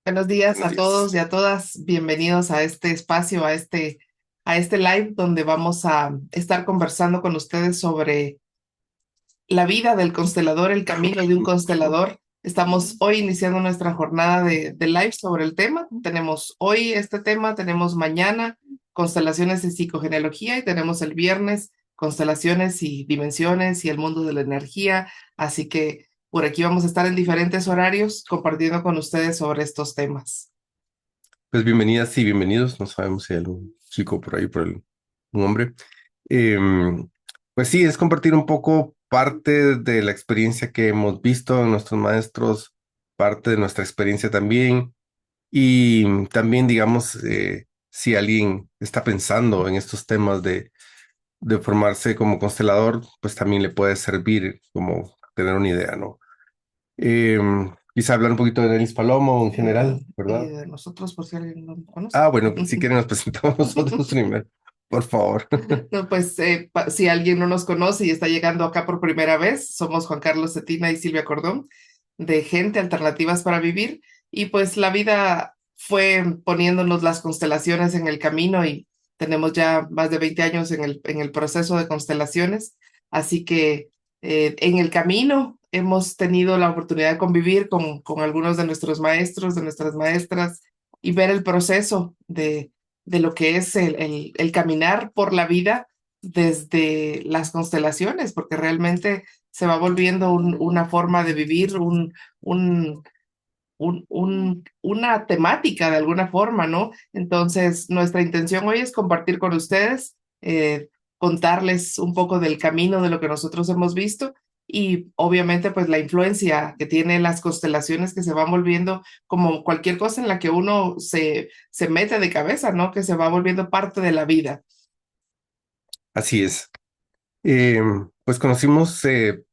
Buenos días Buenos a días. todos y a todas. Bienvenidos a este espacio, a este live donde vamos a estar conversando con ustedes sobre la vida del constelador, el camino de un constelador. Estamos hoy iniciando nuestra jornada de live sobre el tema. Tenemos hoy este tema, tenemos mañana constelaciones y psicogenealogía y tenemos el viernes constelaciones y dimensiones y el mundo de la energía. Así que por aquí vamos a estar en diferentes horarios compartiendo con ustedes sobre estos temas. Pues bienvenidas y bienvenidos. No sabemos si hay algún chico por ahí, un hombre. Em, pues sí, es compartir un poco parte de la experiencia que hemos visto en nuestros maestros, parte de nuestra experiencia también. Y también, digamos, si alguien está pensando en estos temas de formarse como constelador, pues también le puede servir como tener una idea, ¿no? Quizá hablar un poquito de Denis Palomo en general, ¿verdad? De nosotros, por si alguien no nos conoce. Ah, bueno, si quieren nos presentamos nosotros primero, por favor. No, pues si alguien no nos conoce y está llegando acá por primera vez, somos Juan Carlos Cetina y Silvia Cordón, de Gente Alternativas para Vivir, y pues la vida fue poniéndonos las constelaciones en el camino y tenemos ya más de 20 años en el proceso de constelaciones, así que en el camino hemos tenido la oportunidad de convivir con algunos de nuestros maestros, de nuestras maestras, y ver el proceso de lo que es el caminar por la vida desde las constelaciones, porque realmente se va volviendo una forma de vivir, un, una temática de alguna forma, ¿no? Entonces, nuestra intención hoy es compartir con ustedes, contarles un poco del camino de lo que nosotros hemos visto y obviamente pues la influencia que tiene las constelaciones que se van volviendo como cualquier cosa en la que uno se mete de cabeza, ¿no? Que se va volviendo parte de la vida. Así es. Pues conocimos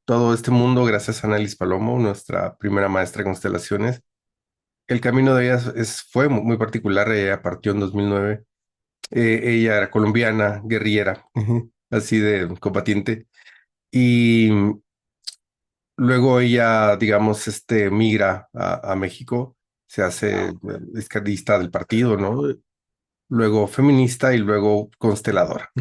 todo este mundo gracias a Annalise Palomo, nuestra primera maestra de constelaciones. El camino de ella fue muy particular. Ella partió en 2009. Ella era colombiana, guerrillera, así de combatiente. Y luego ella, digamos, migra a México, se hace izquierdista del partido, ¿no? Luego feminista y luego consteladora.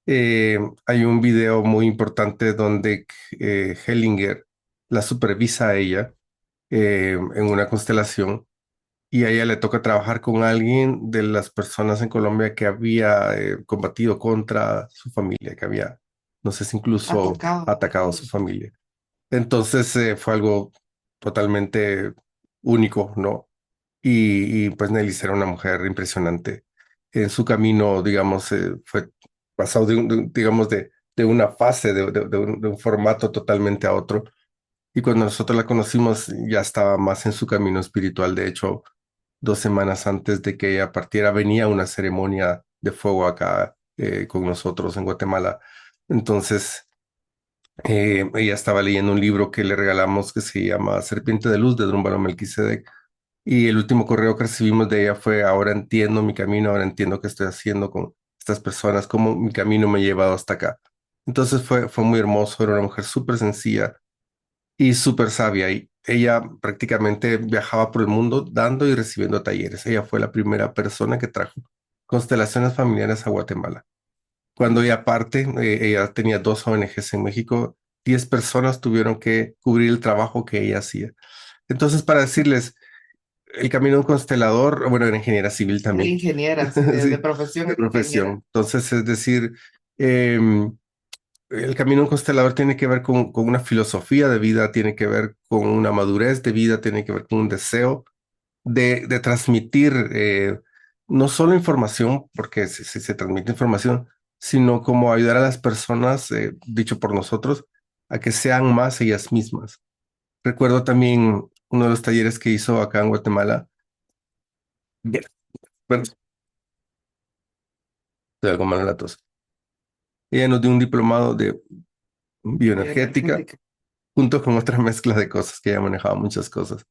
Hay un video muy importante donde Hellinger la supervisa a ella en una constelación y a ella le toca trabajar con alguien de las personas en Colombia que había combatido contra su familia, que había, no sé si incluso Atacado. atacado a su familia. Entonces fue algo totalmente único, ¿no? Pues Nelly era una mujer impresionante. En su camino, digamos, fue pasado digamos, de una fase, de un formato totalmente a otro. Y cuando nosotros la conocimos, ya estaba más en su camino espiritual. De hecho, 2 semanas antes de que ella partiera, venía una ceremonia de fuego acá con nosotros en Guatemala. Entonces, ella estaba leyendo un libro que le regalamos que se llama Serpiente de Luz de Drúmbalo Melquisedec. Y el último correo que recibimos de ella fue: ahora entiendo mi camino, ahora entiendo qué estoy haciendo con estas personas, cómo mi camino me ha llevado hasta acá. Entonces fue muy hermoso, era una mujer súper sencilla y súper sabia. Y ella prácticamente viajaba por el mundo dando y recibiendo talleres. Ella fue la primera persona que trajo constelaciones familiares a Guatemala. Cuando ella parte, ella tenía 2 ONGs en México, 10 personas tuvieron que cubrir el trabajo que ella hacía. Entonces, para decirles, el camino de un constelador, bueno, era ingeniera civil Era también, ingeniera, sí, de sí, profesión de era ingeniera. profesión. Entonces, es decir, em, el camino de un constelador tiene que ver con una filosofía de vida, tiene que ver con una madurez de vida, tiene que ver con un deseo de transmitir no solo información, porque se transmite información, sino como ayudar a las personas, dicho por nosotros, a que sean más ellas mismas. Recuerdo también uno de los talleres que hizo acá en Guatemala. Bien, bueno, de algo malo en la tos. Ella nos dio un diplomado de bioenergética Bioenergética. junto con otra mezcla de cosas que ella manejaba muchas cosas.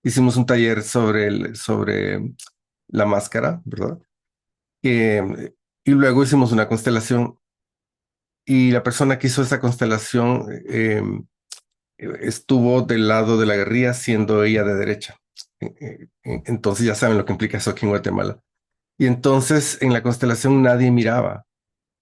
Hicimos un taller sobre la máscara, ¿verdad? Y luego hicimos una constelación y la persona que hizo esa constelación estuvo del lado de la guerrilla siendo ella de derecha. Entonces ya saben lo que implica eso aquí en Guatemala. Y entonces en la constelación nadie miraba.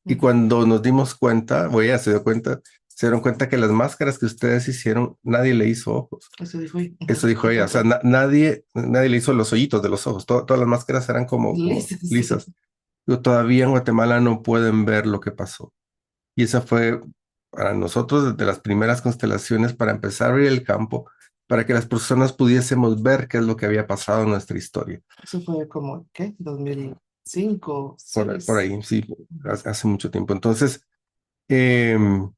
Y Ujú. cuando nos dimos cuenta, o ella se dio cuenta, se dieron cuenta que las máscaras que ustedes hicieron, nadie le hizo ojos. Eso dijo, Eso dijo ella. O sea, nadie le hizo los hoyitos de los ojos. Todas las máscaras eran como lisas, sí. lisas. Pero todavía en Guatemala no pueden ver lo que pasó. Y esa fue para nosotros de las primeras constelaciones para empezar a abrir el campo, para que las personas pudiésemos ver qué es lo que había pasado en nuestra historia. Eso fue como, ¿qué? 2005, Por 6. ahí, sí, hace mucho tiempo. Entonces, em,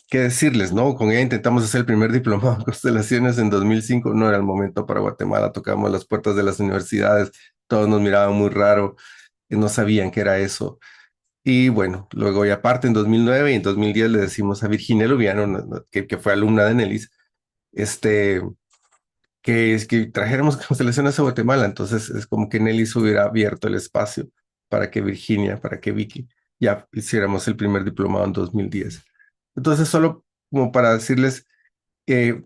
qué decirles, ¿no? Con ella intentamos hacer el primer diplomado en constelaciones en 2005. No era el momento para Guatemala, tocamos las puertas de las universidades, todos nos miraban muy raro, no sabían qué era eso. Y bueno, luego y aparte en 2009 y en 2010 le decimos a Virginia Lubiano, que fue alumna de Nelis, este, que es que trajéramos constelaciones a Guatemala. Entonces es como que Nelis hubiera abierto el espacio para que Virginia, para que Vicky ya hiciéramos el primer diplomado en 2010. Entonces solo como para decirles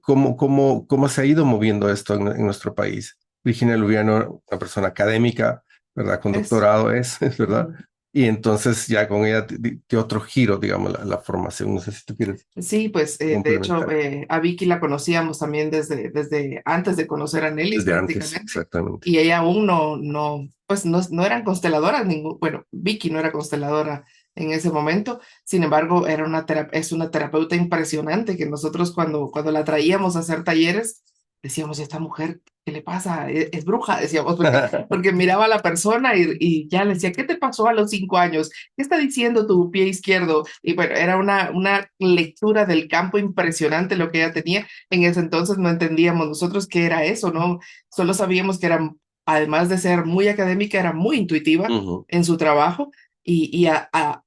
cómo se ha ido moviendo esto en nuestro país. Virginia Lubiano, una persona académica, ¿verdad? Con Es. doctorado es, ¿verdad? Ujú. Y entonces ya con ella dio otro giro, digamos, la formación. No sé si tú quieres Sí, pues de hecho complementar. a Vicky la conocíamos también desde antes de conocer a Nelly Desde antes, prácticamente, exactamente. y ella aún pues no eran consteladoras, bueno, Vicky no era consteladora en ese momento. Sin embargo, es una terapeuta impresionante que nosotros cuando la traíamos a hacer talleres, decíamos, esta mujer, ¿qué le pasa? Es bruja, decíamos, porque miraba a la persona y ya le decía, ¿qué te pasó a los 5 años? ¿Qué está diciendo tu pie izquierdo? Y bueno, era una lectura del campo impresionante lo que ella tenía. En ese entonces no entendíamos nosotros qué era eso, ¿no? Solo sabíamos que era, además de ser muy académica, era muy intuitiva Ujú, en su trabajo y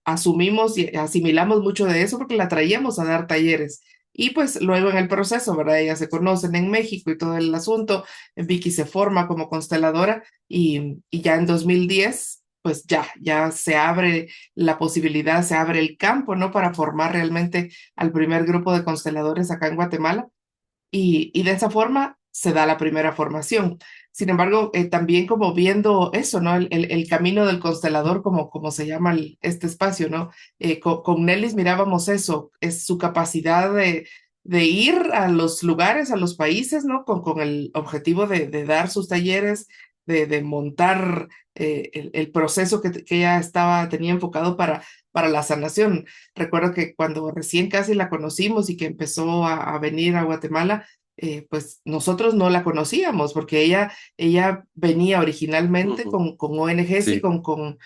asumimos y asimilamos mucho de eso porque la traíamos a dar talleres. Y pues luego en el proceso, ¿verdad? Ellas se conocen en México y todo el asunto. Vicky se forma como consteladora y ya en 2010 pues ya se abre la posibilidad, se abre el campo, ¿no? Para formar realmente al primer grupo de consteladores acá en Guatemala y de esa forma se da la primera formación. Sin embargo, también como viendo eso, ¿no? El camino del constelador, como se llama este espacio, ¿no? Con Nellis mirábamos eso, es su capacidad de ir a los lugares, a los países, ¿no? Con el objetivo de dar sus talleres, de montar el proceso que ella tenía enfocado para la sanación. Recuerdo que cuando recién casi la conocimos y que empezó a venir a Guatemala, pues nosotros no la conocíamos porque ella venía originalmente ujú. con ONGs y Sí. con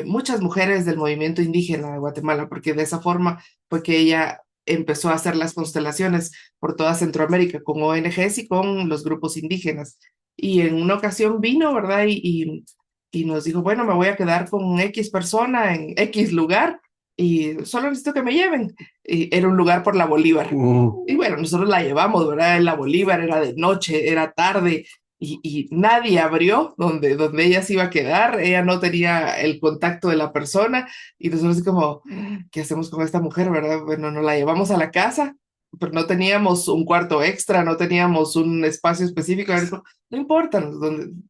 muchas mujeres del movimiento indígena de Guatemala, porque de esa forma fue que ella empezó a hacer las constelaciones por toda Centroamérica con ONGs y con los grupos indígenas. Y en una ocasión vino, ¿verdad? Y nos dijo, bueno, me voy a quedar con X persona en X lugar y solo necesito que me lleven. Y era un lugar por la Bolívar. Y bueno, nosotros la llevamos, ¿verdad? En la Bolívar, era de noche, era tarde, y nadie abrió donde ella se iba a quedar, ella no tenía el contacto de la persona, y nosotros así como, ¿qué hacemos con esta mujer, verdad? Bueno, nos la llevamos a la casa, pero no teníamos un cuarto extra, no teníamos un espacio específico, ella dijo, no importa,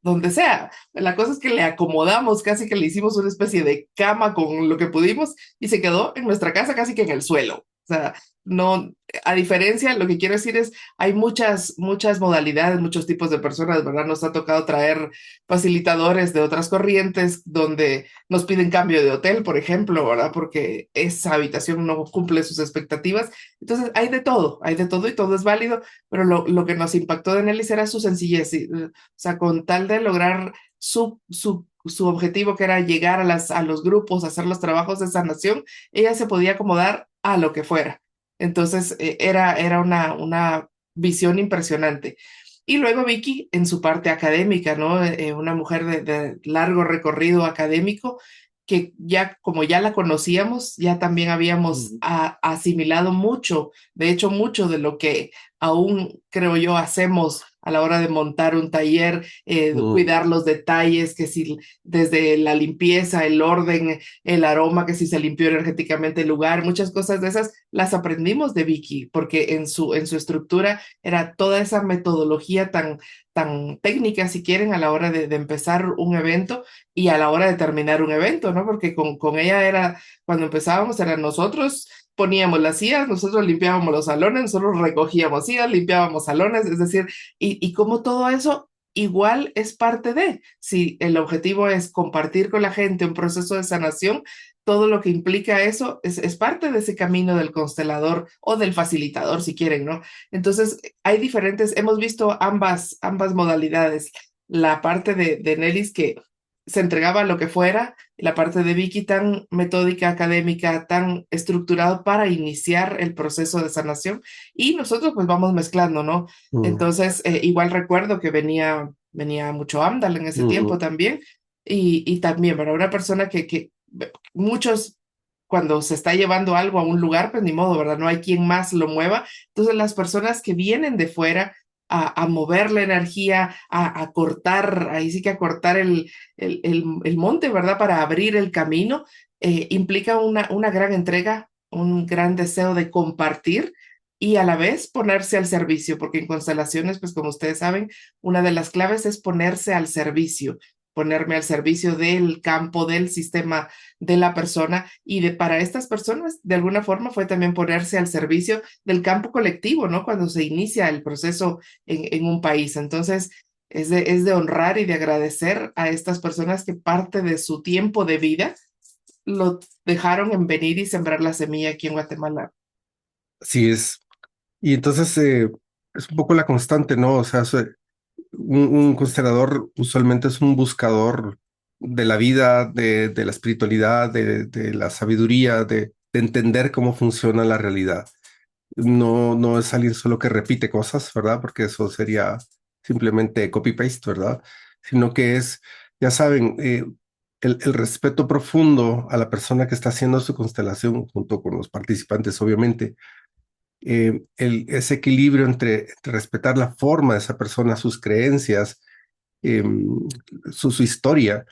donde sea. La cosa es que le acomodamos, casi que le hicimos una especie de cama con lo que pudimos, y se quedó en nuestra casa casi que en el suelo. O sea, no, a diferencia, lo que quiero decir es, hay muchas modalidades, muchos tipos de personas, ¿verdad? Nos ha tocado traer facilitadores de otras corrientes donde nos piden cambio de hotel, por ejemplo, ¿verdad? Porque esa habitación no cumple sus expectativas. Entonces, hay de todo y todo es válido, pero lo que nos impactó de Nelly era su sencillez, o sea, con tal de lograr su objetivo, que era llegar a los grupos, hacer los trabajos de sanación, ella se podía acomodar a lo que fuera. Entonces, era una visión impresionante. Y luego Vicky en su parte académica, ¿no? Una mujer de largo recorrido académico que ya, como ya la conocíamos, ya también habíamos Ujú. asimilado mucho, de hecho, mucho de lo que aún, creo yo, hacemos a la hora de montar un taller, mm, cuidar los detalles, que si desde la limpieza, el orden, el aroma, que si se limpió energéticamente el lugar, muchas cosas de esas las aprendimos de Vicky, porque en su estructura era toda esa metodología tan técnica, si quieren, a la hora de empezar un evento y a la hora de terminar un evento, ¿no? Porque con ella era, cuando empezábamos, era nosotros poníamos las sillas, nosotros limpiábamos los salones, nosotros recogíamos sillas, limpiábamos salones, es decir, y como todo eso igual es parte de, si el objetivo es compartir con la gente un proceso de sanación, todo lo que implica eso es parte de ese camino del constelador o del facilitador, si quieren, ¿no? Entonces, hay diferentes, hemos visto ambas modalidades. La parte de Nelis que se entregaba lo que fuera, y la parte de Vicky tan metódica, académica, tan estructurado para iniciar el proceso de sanación, y nosotros pues vamos mezclando, ¿no? mm, Entonces, igual recuerdo que venía mucho Amdal en ese tiempo mm. también, y también para una persona que muchos, cuando se está llevando algo a un lugar, pues ni modo, ¿verdad? No hay quien más lo mueva. Entonces, las personas que vienen de fuera a mover la energía, a cortar, ahí sí que a cortar el monte, ¿verdad? Para abrir el camino, implica una gran entrega, un gran deseo de compartir y a la vez ponerse al servicio, porque en constelaciones, pues como ustedes saben, una de las claves es ponerse al servicio, ponerme al servicio del campo, del sistema, de la persona y para estas personas, de alguna forma, fue también ponerse al servicio del campo colectivo, ¿no? Cuando se inicia el proceso en un país. Entonces, es de honrar y de agradecer a estas personas que parte de su tiempo de vida lo dejaron en venir y sembrar la semilla aquí en Guatemala. Así es. Y entonces es un poco la constante, ¿no? O sea, un constelador usualmente es un buscador de la vida, de la espiritualidad, de la sabiduría, de entender cómo funciona la realidad. No, no es alguien solo que repite cosas, ¿verdad? Porque eso sería simplemente copy-paste, ¿verdad? Sino que es, ya saben, el respeto profundo a la persona que está haciendo su constelación, junto con los participantes, obviamente, ese equilibrio entre respetar la forma de esa persona, sus creencias, eh, su historia,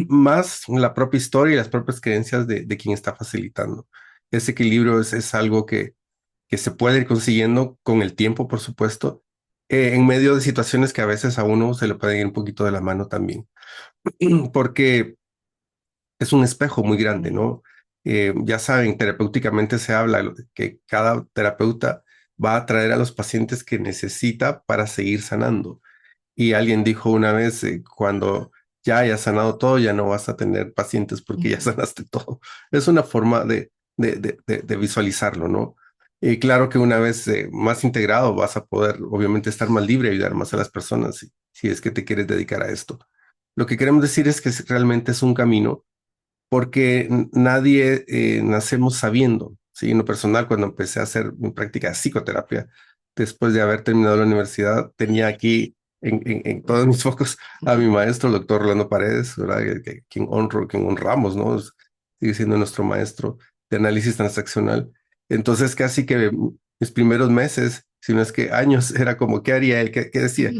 más la propia historia y las propias creencias de quien está facilitando. Ese equilibrio es algo que se puede ir consiguiendo con el tiempo, por supuesto, en medio de situaciones que a veces a uno se le puede ir un poquito de la mano también, porque es un espejo muy grande, ¿no? Ya saben, terapéuticamente se habla de que cada terapeuta va a traer a los pacientes que necesita para seguir sanando. Y alguien dijo una vez, cuando ya hayas sanado todo, ya no vas a tener pacientes porque ya sanaste todo. Es una forma de visualizarlo, ¿no? Y claro que una vez más integrado vas a poder, obviamente, estar más libre y ayudar más a las personas si es que te quieres dedicar a esto. Lo que queremos decir es que realmente es un camino porque nadie nacemos sabiendo. Sí, en lo personal, cuando empecé a hacer mi práctica de psicoterapia, después de haber terminado la universidad, tenía aquí en todos mis focos a mi maestro, el doctor Rolando Paredes, ¿verdad? Quien honro, quien honramos, ¿no? Sigue siendo nuestro maestro de análisis transaccional. Entonces, casi que mis primeros meses, si no es que años, era como, ¿qué haría él? ¿Qué decía?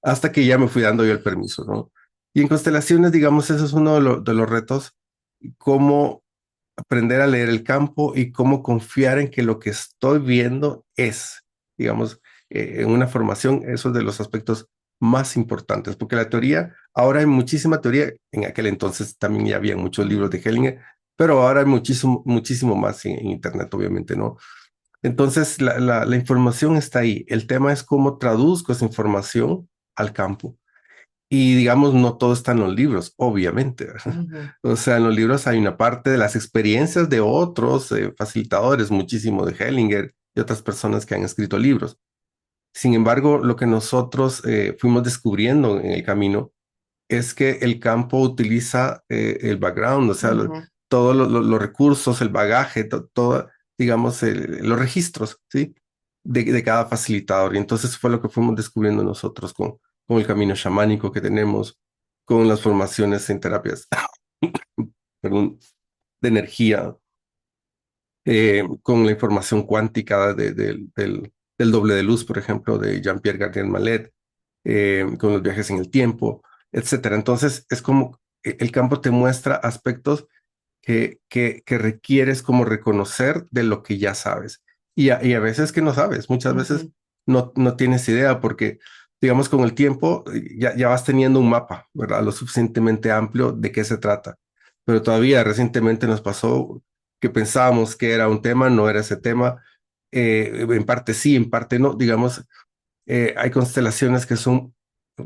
Hasta que ya me fui dando yo el permiso, ¿no? Y en constelaciones, digamos, eso es uno de los retos, cómo aprender a leer el campo y cómo confiar en que lo que estoy viendo es, digamos, en una formación, eso es de los aspectos más importantes, porque la teoría, ahora hay muchísima teoría, en aquel entonces también ya había muchos libros de Hellinger, pero ahora hay muchísimo, muchísimo más en Internet, obviamente, ¿no? Entonces, la información está ahí. El tema es cómo traduzco esa información al campo. Y digamos, no todo está en los libros, obviamente. Ujú. O sea, en los libros hay una parte de las experiencias de otros facilitadores, muchísimo de Hellinger y otras personas que han escrito libros. Sin embargo, lo que nosotros fuimos descubriendo en el camino es que el campo utiliza el background, o sea, Ujú. todos los recursos, el bagaje, todo, digamos, los registros, ¿sí? De cada facilitador. Y entonces fue lo que fuimos descubriendo nosotros con el camino chamánico que tenemos, con las formaciones en terapias, perdón, de energía, con la información cuántica del del doble de luz, por ejemplo, de Jean-Pierre Garnier Mallet, con los viajes en el tiempo, etcétera. Entonces, es como el campo te muestra aspectos que requieres como reconocer de lo que ya sabes. Y a veces que no sabes, muchas veces Ujú, no tienes idea porque, digamos, con el tiempo ya vas teniendo un mapa, ¿verdad? Lo suficientemente amplio de qué se trata. Pero todavía recientemente nos pasó que pensábamos que era un tema, no era ese tema. En parte sí, en parte no. Digamos, hay constelaciones que son,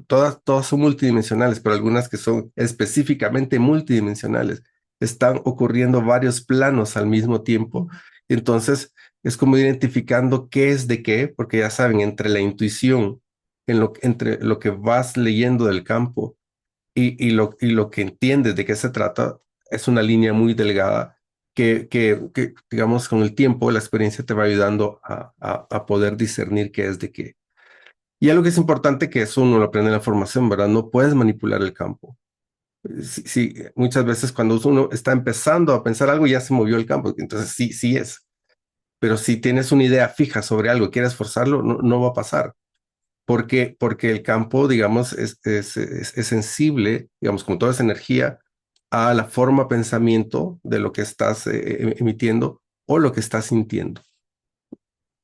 todas son multidimensionales, pero algunas que son específicamente multidimensionales. Están ocurriendo varios planos al mismo tiempo. ujú, Entonces, es como identificando qué es de qué, porque ya saben, entre la intuición, entre lo que vas leyendo del campo y lo que entiendes de qué se trata, es una línea muy delgada que, digamos, con el tiempo, la experiencia te va ayudando a poder discernir qué es de qué. Y algo que es importante que eso uno lo aprende en la formación, ¿verdad? No puedes manipular el campo. Sí, sí, muchas veces cuando uno está empezando a pensar algo ya se movió el campo, entonces sí, sí es. Pero si tienes una idea fija sobre algo y quieres forzarlo, no va a pasar. Porque el campo, digamos, es sensible, digamos, como toda esa energía, a la forma pensamiento de lo que estás emitiendo o lo que estás sintiendo.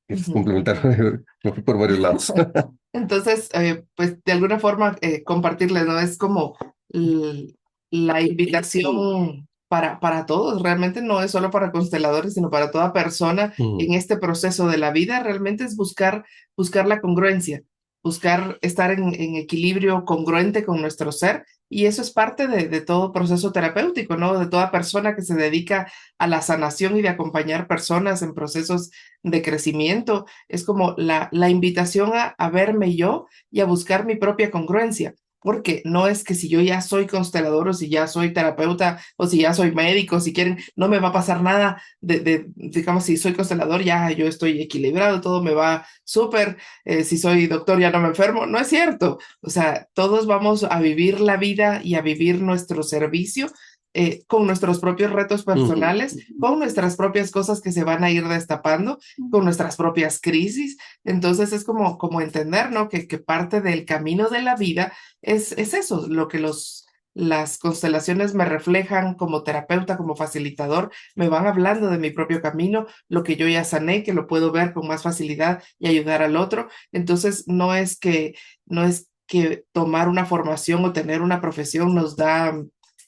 Es ujú, complementar, ujú. me fui por varios lados. Entonces, pues de alguna forma compartirles, ¿no? Es como l- la invitación para todos, realmente no es solo para consteladores, sino para toda persona Mm, en este proceso de la vida, realmente es buscar la congruencia, buscar estar en equilibrio congruente con nuestro ser. Y eso es parte de todo proceso terapéutico, ¿no? De toda persona que se dedica a la sanación y de acompañar personas en procesos de crecimiento. Es como la invitación a verme yo y a buscar mi propia congruencia. Porque no es que si yo ya soy constelador o si ya soy terapeuta o si ya soy médico, si quieren, no me va a pasar nada digamos, si soy constelador, ya yo estoy equilibrado, todo me va súper, si soy doctor ya no me enfermo. No es cierto. O sea, todos vamos a vivir la vida y a vivir nuestro servicio con nuestros propios retos ujú. personales, con nuestras propias cosas que se van a ir destapando, con nuestras propias crisis. Entonces es como entender, ¿no? Que parte del camino de la vida es eso, lo que las constelaciones me reflejan como terapeuta, como facilitador, me van hablando de mi propio camino, lo que yo ya sané, que lo puedo ver con más facilidad y ayudar al otro. Entonces no es que tomar una formación o tener una profesión nos da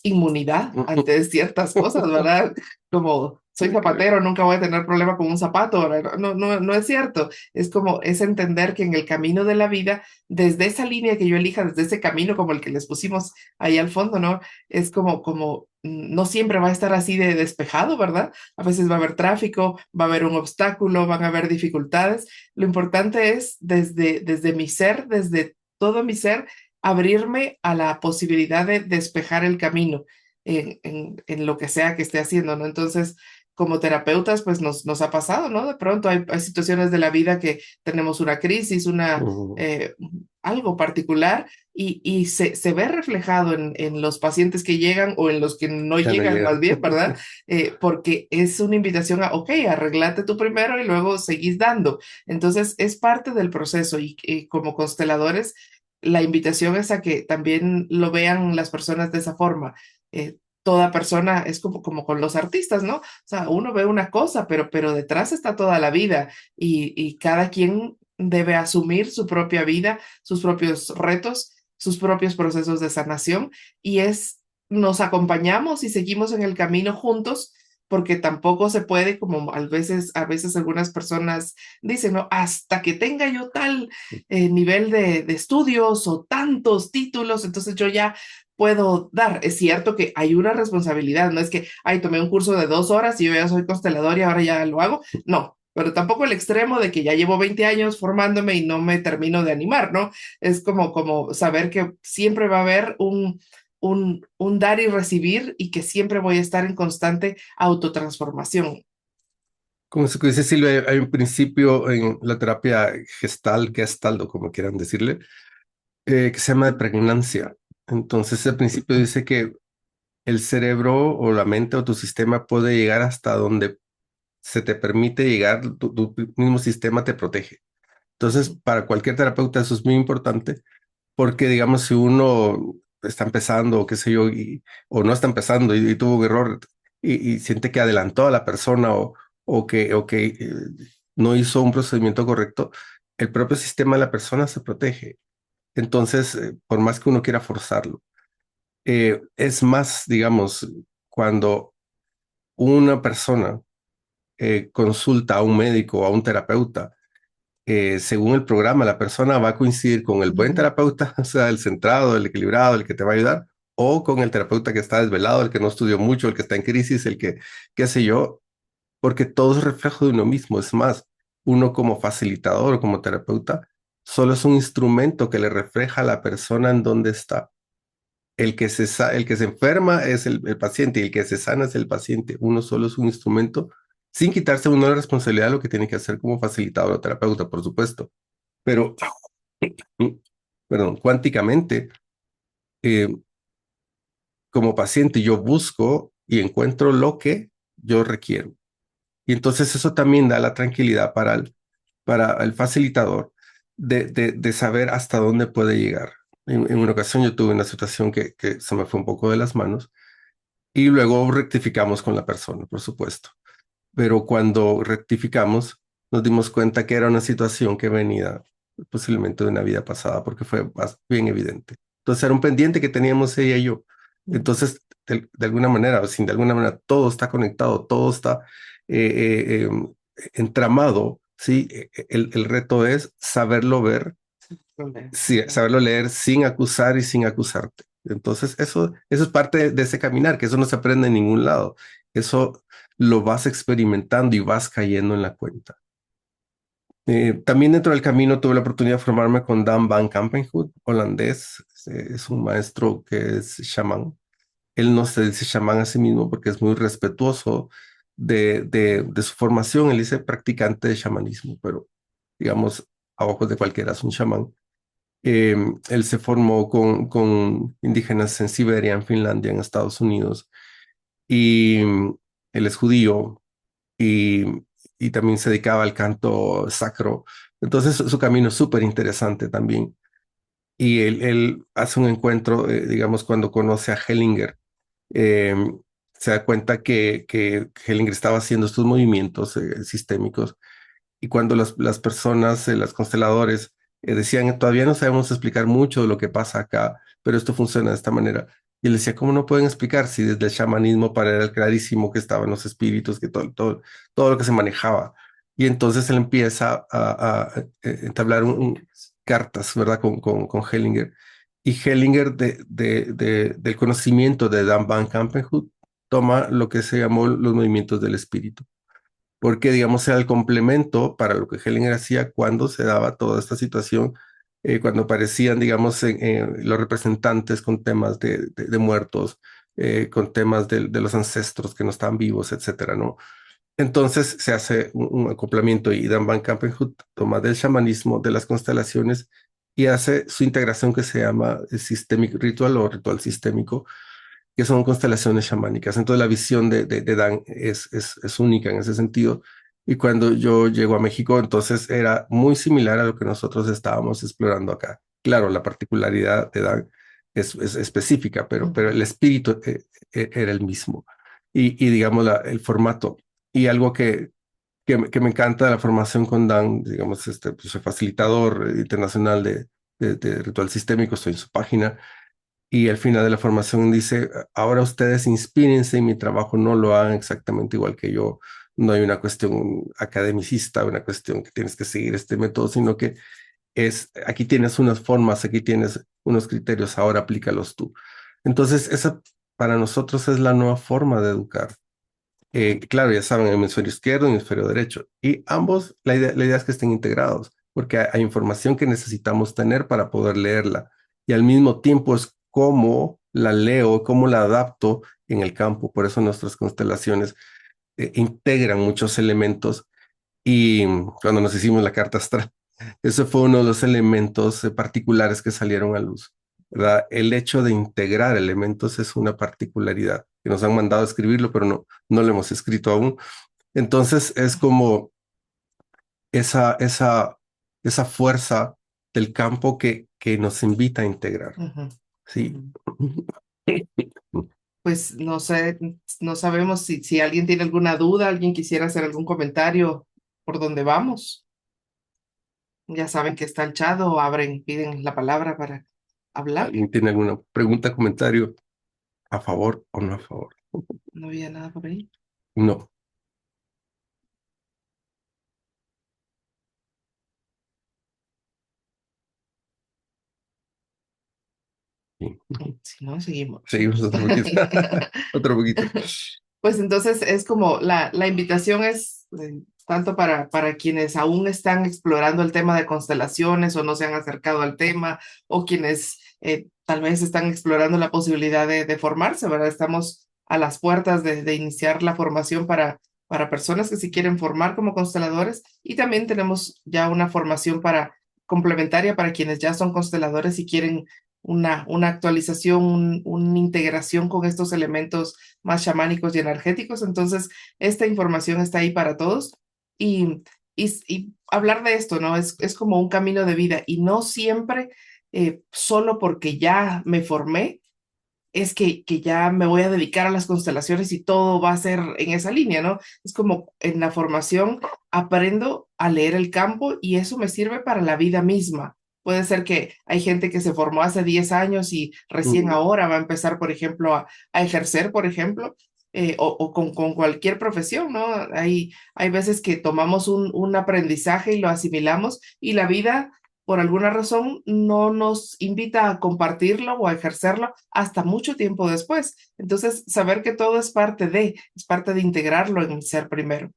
inmunidad ante ciertas cosas, ¿verdad? Como soy zapatero, nunca voy a tener problema con un zapato, ¿verdad? No, no, no es cierto. Es como, es entender que en el camino de la vida, desde esa línea que yo elija, desde ese camino como el que les pusimos ahí al fondo, ¿no? Es como no siempre va a estar así de despejado, ¿verdad? A veces va a haber tráfico, va a haber un obstáculo, van a haber dificultades. Lo importante es desde mi ser, desde todo mi ser, abrirme a la posibilidad de despejar el camino en lo que sea que esté haciendo, ¿no? Entonces, como terapeutas, pues nos ha pasado, ¿no? De pronto hay situaciones de la vida que tenemos una crisis, Ujú. algo particular y se ve reflejado en los pacientes que llegan o en los que no Ya no llegan, llega. más bien, ¿verdad? Porque es una invitación a, ok, arreglate tú primero y luego seguís dando. Entonces, es parte del proceso y como consteladores la invitación es a que también lo vean las personas de esa forma. Toda persona es como con los artistas, ¿no? O sea, uno ve una cosa, pero detrás está toda la vida y cada quien debe asumir su propia vida, sus propios retos, sus propios procesos de sanación y nos acompañamos y seguimos en el camino juntos porque tampoco se puede, como a veces algunas personas dicen, ¿no? Hasta que tenga yo tal nivel de estudios o tantos títulos, entonces yo ya puedo dar. Es cierto que hay una responsabilidad, no es que, ay, tomé un curso de 2 horas y yo ya soy constelador y ahora ya lo hago. No, pero tampoco el extremo de que ya llevo 20 años formándome y no me termino de animar, ¿no? Es como saber que siempre va a haber un dar y recibir y que siempre voy a estar en constante autotransformación. Como se dice Silvia, hay un principio en la terapia Gestalt, o como quieran decirle, que se llama de pregnancia. Entonces, ese principio dice que el cerebro o la mente o tu sistema puede llegar hasta donde se te permite llegar, tu mismo sistema te protege. Entonces, para cualquier terapeuta eso es muy importante porque, digamos, si uno está empezando o qué sé yo, o no está empezando y tuvo un error y siente que adelantó a la persona o que no hizo un procedimiento correcto, el propio sistema de la persona se protege. Entonces, por más que uno quiera forzarlo, es más, digamos, cuando una persona consulta a un médico o a un terapeuta, según el programa, la persona va a coincidir con el buen Ujú. terapeuta, o sea, el centrado, el equilibrado, el que te va a ayudar, o con el terapeuta que está desvelado, el que no estudió mucho, el que está en crisis, el que, qué sé yo, porque todo es reflejo de uno mismo. Es más, uno como facilitador o como terapeuta solo es un instrumento que le refleja a la persona en dónde está. El que se enferma es el paciente y el que se sana es el paciente. Uno solo es un instrumento, sin quitarse uno la responsabilidad de lo que tiene que hacer como facilitador o terapeuta, por supuesto. Pero, perdón, cuánticamente, eh, como paciente, yo busco y encuentro lo que yo requiero. Y entonces eso también da la tranquilidad para el facilitador de saber hasta dónde puede llegar. En una ocasión yo tuve una situación que se me fue un poco de las manos y luego rectificamos con la persona, por supuesto. Pero cuando rectificamos, nos dimos cuenta que era una situación que venía posiblemente de una vida pasada, porque fue bien evidente. Entonces era un pendiente que teníamos ella y yo. Entonces, de alguna manera, o sin de alguna manera, todo está conectado, todo está entramado, ¿sí? El reto es saberlo ver, sí, saberlo leer sin acusar y sin acusarte. Entonces, eso es parte de ese caminar, que eso no se aprende en ningún lado. Eso lo vas experimentando y vas cayendo en la cuenta. También dentro del camino tuve la oportunidad de formarme con Dan Van Kampenhout, holandés. Es un maestro que es chamán. Él no se dice chamán a sí mismo porque es muy respetuoso de su formación. Él dice practicante de chamanismo, pero digamos, a ojos de cualquiera es un chamán. Él se formó con indígenas en Siberia, en Finlandia, en Estados Unidos, y él es judío y, y también se dedicaba al canto sacro. Entonces su camino es súper interesante también. Y él hace un encuentro, digamos, cuando conoce a Hellinger, eh, se da cuenta que Hellinger estaba haciendo estos movimientos sistémicos y cuando las personas, las consteladores, decían, todavía no sabemos explicar mucho de lo que pasa acá, pero esto funciona de esta manera. Y él decía, ¿cómo no pueden explicar si desde el chamanismo para él era clarísimo que estaban los espíritus, que todo lo que se manejaba? Y entonces él empieza a entablar cartas, ¿verdad? Con Hellinger. Y Hellinger, del conocimiento de Dan Van Kampenhout, toma lo que se llamó los movimientos del espíritu porque, digamos, era el complemento para lo que Hellinger hacía cuando se daba toda esta situación, cuando aparecían, digamos, los representantes con temas de muertos, con temas de los ancestros que no están vivos, etcétera, ¿no? Entonces se hace un acoplamiento y Dan Van Kampenhout toma del chamanismo, de las constelaciones y hace su integración que se llama Systemic Ritual o ritual sistémico, que son constelaciones chamánicas. Entonces la visión de Dan es única en ese sentido. Y cuando yo llego a México, entonces era muy similar a lo que nosotros estábamos explorando acá. Claro, la particularidad de Dan es específica, pero el espíritu era el mismo. Y digamos, el formato. Y algo que me encanta de la formación con Dan, digamos, pues, soy facilitador internacional de ritual sistémico, estoy en su página y al final de la formación dice, ahora ustedes inspírense y mi trabajo no lo hagan exactamente igual que yo. No hay una cuestión academicista, una cuestión que tienes que seguir este método, sino que aquí tienes unas formas, aquí tienes unos criterios, ahora aplícalos tú. Entonces, esa para nosotros es la nueva forma de educar. Claro, ya saben, hemisferio izquierdo y hemisferio derecho. Y ambos, la idea es que estén integrados, porque hay información que necesitamos tener para poder leerla. Y al mismo tiempo es cómo la leo, cómo la adapto en el campo. Por eso nuestras constelaciones integran muchos elementos. Y cuando nos hicimos la carta astral, ese fue uno de los elementos particulares que salieron a luz, ¿verdad? El hecho de integrar elementos es una particularidad que nos han mandado a escribirlo, pero no lo hemos escrito aún. Entonces es como esa, esa, esa fuerza del campo que nos invita a integrar, Ujú, ¿sí? ujú. Pues no sé, no sabemos si alguien tiene alguna duda, alguien quisiera hacer algún comentario por dónde vamos. Ya saben que está el chat o abren, piden la palabra para hablar. ¿Alguien tiene alguna pregunta, comentario a favor o no a favor? No había nada por ahí. No. Sí. Si no, seguimos. Seguimos otro poquito. Otro poquito. Pues entonces es como la invitación es tanto para quienes aún están explorando el tema de constelaciones o no se han acercado al tema, o quienes tal vez están explorando la posibilidad de formarse, ¿verdad? Estamos a las puertas de iniciar la formación para personas que se quieren formar como consteladores, y también tenemos ya una formación para complementaria para quienes ya son consteladores y quieren una actualización, una integración con estos elementos más chamánicos y energéticos. Entonces, esta información está ahí para todos, y, y hablar de esto, ¿no? Es como un camino de vida, y no siempre, solo porque ya me formé, es que ya me voy a dedicar a las constelaciones y todo va a ser en esa línea, ¿no? Es como en la formación aprendo a leer el campo y eso me sirve para la vida misma. Puede ser que hay gente que se formó hace 10 años y recién Mm, ahora va a empezar, por ejemplo, a ejercer, por ejemplo, o con cualquier profesión, ¿no? Hay veces que tomamos un aprendizaje y lo asimilamos, y la vida por alguna razón no nos invita a compartirlo o a ejercerlo hasta mucho tiempo después. Entonces, saber que todo es parte de integrarlo en el ser primero.